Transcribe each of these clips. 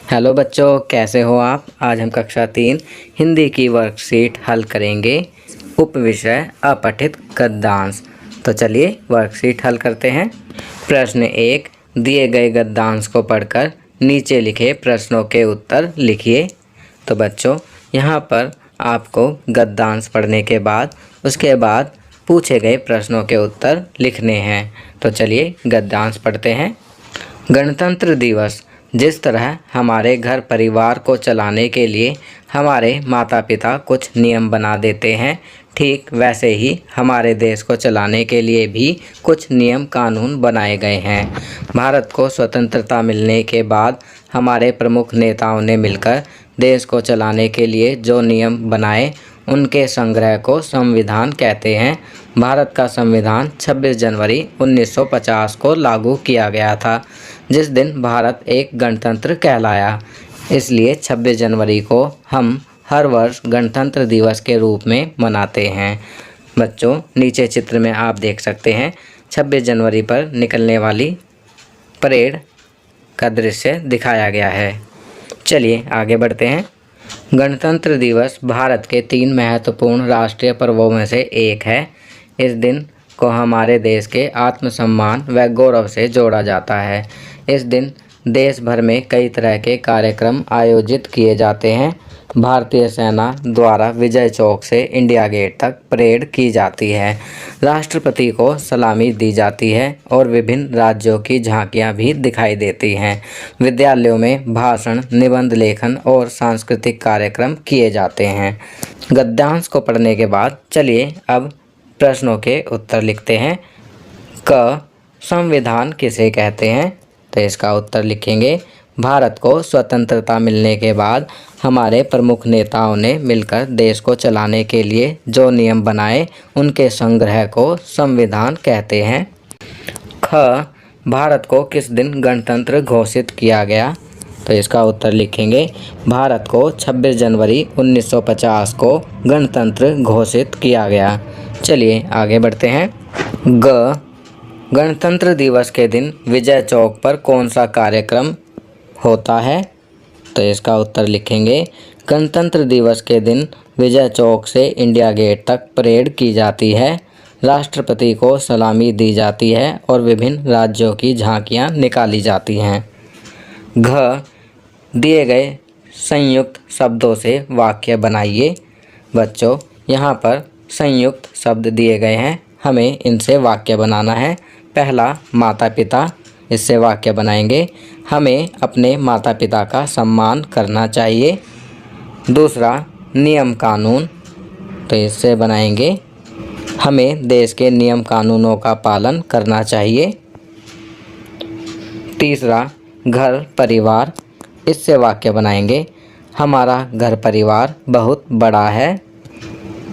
Hello बच्चों, कैसे हो आप। आज हम कक्षा 3 हिंदी की वर्कशीट हल करेंगे। उपविषय अपठित गद्यांश। तो चलिए वर्कशीट हल करते हैं। प्रश्न 1, दिए गए गद्यांश को पढ़कर नीचे लिखे प्रश्नों के उत्तर लिखिए। तो बच्चों, यहाँ पर आपको गद्यांश पढ़ने के बाद उसके बाद पूछे गए प्रश्नों के उत्तर लिखने हैं। तो चलिए गद्यांश पढ़ते हैं। गणतंत्र दिवस। जिस तरह हमारे घर परिवार को चलाने के लिए हमारे माता पिता कुछ नियम बना देते हैं, ठीक वैसे ही हमारे देश को चलाने के लिए भी कुछ नियम कानून बनाए गए हैं। भारत को स्वतंत्रता मिलने के बाद हमारे प्रमुख नेताओं ने मिलकर देश को चलाने के लिए जो नियम बनाए उनके संग्रह को संविधान कहते हैं। भारत का संविधान 26 जनवरी 1950 को लागू किया गया था, जिस दिन भारत एक गणतंत्र कहलाया। इसलिए 26 जनवरी को हम हर वर्ष गणतंत्र दिवस के रूप में मनाते हैं। बच्चों, नीचे चित्र में आप देख सकते हैं 26 जनवरी पर निकलने वाली परेड का दृश्य दिखाया गया है। चलिए आगे बढ़ते हैं। गणतंत्र दिवस भारत के 3 महत्वपूर्ण राष्ट्रीय पर्वों में से एक है। इस दिन को हमारे देश के आत्मसम्मान व गौरव से जोड़ा जाता है। इस दिन देश भर में कई तरह के कार्यक्रम आयोजित किए जाते हैं। भारतीय सेना द्वारा विजय चौक से इंडिया गेट तक परेड की जाती है। राष्ट्रपति को सलामी दी जाती है और विभिन्न राज्यों की झांकियां भी दिखाई देती हैं। विद्यालयों में भाषण, निबंध लेखन और सांस्कृतिक कार्यक्रम किए जाते हैं। गद्यांश को पढ़ने के बाद चलिए अब प्रश्नों के उत्तर लिखते हैं। क, संविधान किसे कहते हैं। तो इसका उत्तर लिखेंगे, भारत को स्वतंत्रता मिलने के बाद हमारे प्रमुख नेताओं ने मिलकर देश को चलाने के लिए जो नियम बनाए उनके संग्रह को संविधान कहते हैं। ख, भारत को किस दिन गणतंत्र घोषित किया गया। तो इसका उत्तर लिखेंगे, भारत को 26 जनवरी 1950 को गणतंत्र घोषित किया गया। चलिए आगे बढ़ते हैं। ग, गणतंत्र दिवस के दिन विजय चौक पर कौन सा कार्यक्रम होता है। तो इसका उत्तर लिखेंगे, गणतंत्र दिवस के दिन विजय चौक से इंडिया गेट तक परेड की जाती है। राष्ट्रपति को सलामी दी जाती है और विभिन्न राज्यों की झांकियां निकाली जाती हैं। घ, दिए गए संयुक्त शब्दों से वाक्य बनाइए। बच्चों, यहाँ पर संयुक्त शब्द दिए गए हैं, हमें इनसे वाक्य बनाना है। पहला, माता पिता, इससे वाक्य बनाएंगे, हमें अपने माता पिता का सम्मान करना चाहिए। दूसरा, नियम कानून, तो इससे बनाएंगे, हमें देश के नियम कानूनों का पालन करना चाहिए। तीसरा, घर परिवार, इससे वाक्य बनाएंगे, हमारा घर परिवार बहुत बड़ा है।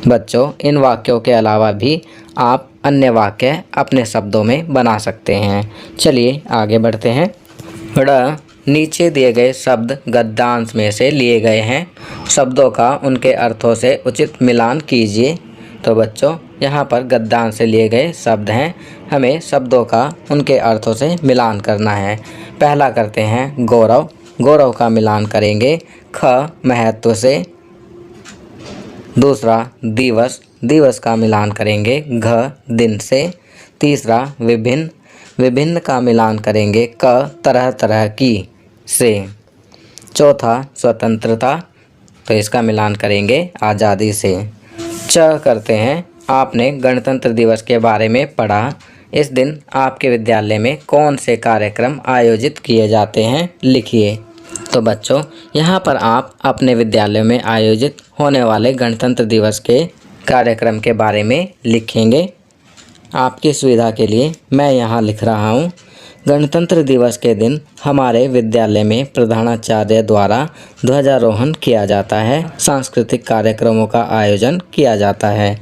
बच्चों, इन वाक्यों के अलावा भी आप अन्य वाक्य अपने शब्दों में बना सकते हैं। चलिए आगे बढ़ते हैं। ड़, नीचे दिए गए शब्द गद्यांश में से लिए गए हैं, शब्दों का उनके अर्थों से उचित मिलान कीजिए। तो बच्चों, यहाँ पर गद्यांश से लिए गए शब्द हैं, हमें शब्दों का उनके अर्थों से मिलान करना है। पहला करते हैं गौरव, गौरव का मिलान करेंगे ख, महत्व से। दूसरा, दिवस, दिवस का मिलान करेंगे घ, दिन से। तीसरा, विभिन्न, विभिन्न का मिलान करेंगे क, तरह तरह की से। चौथा, स्वतंत्रता, तो इसका मिलान करेंगे आज़ादी से। च करते हैं, आपने गणतंत्र दिवस के बारे में पढ़ा, इस दिन आपके विद्यालय में कौन से कार्यक्रम आयोजित किए जाते हैं, लिखिए। तो बच्चों, यहाँ पर आप अपने विद्यालय में आयोजित होने वाले गणतंत्र दिवस के कार्यक्रम के बारे में लिखेंगे। आपकी सुविधा के लिए मैं यहाँ लिख रहा हूँ, गणतंत्र दिवस के दिन हमारे विद्यालय में प्रधानाचार्य द्वारा ध्वजारोहण किया जाता है, सांस्कृतिक कार्यक्रमों का आयोजन किया जाता है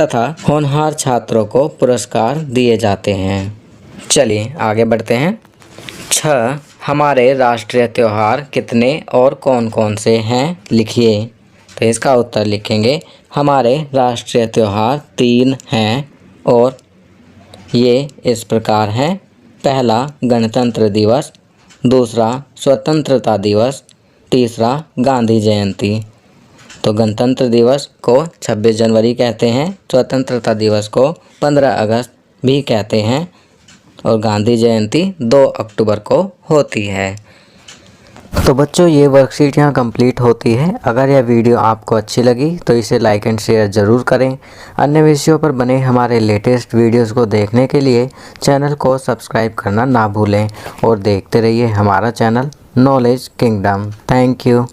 तथा होनहार छात्रों को पुरस्कार दिए जाते हैं। चलिए आगे बढ़ते हैं। छ, हमारे राष्ट्रीय त्यौहार कितने और कौन कौन से हैं, लिखिए। तो इसका उत्तर लिखेंगे, हमारे राष्ट्रीय त्यौहार 3 हैं और ये इस प्रकार हैं। पहला, गणतंत्र दिवस। दूसरा, स्वतंत्रता दिवस। तीसरा गांधी जयंती। तो गणतंत्र दिवस को 26 जनवरी कहते हैं, स्वतंत्रता दिवस को 15 अगस्त भी कहते हैं और गांधी जयंती 2 अक्टूबर को होती है। तो बच्चों ये वर्कशीट यहाँ कंप्लीट होती है। अगर यह वीडियो आपको अच्छी लगी तो इसे लाइक एंड शेयर ज़रूर करें। अन्य विषयों पर बने हमारे लेटेस्ट वीडियोस को देखने के लिए चैनल को सब्सक्राइब करना ना भूलें और देखते रहिए हमारा channel knowledge kingdom. Thank you.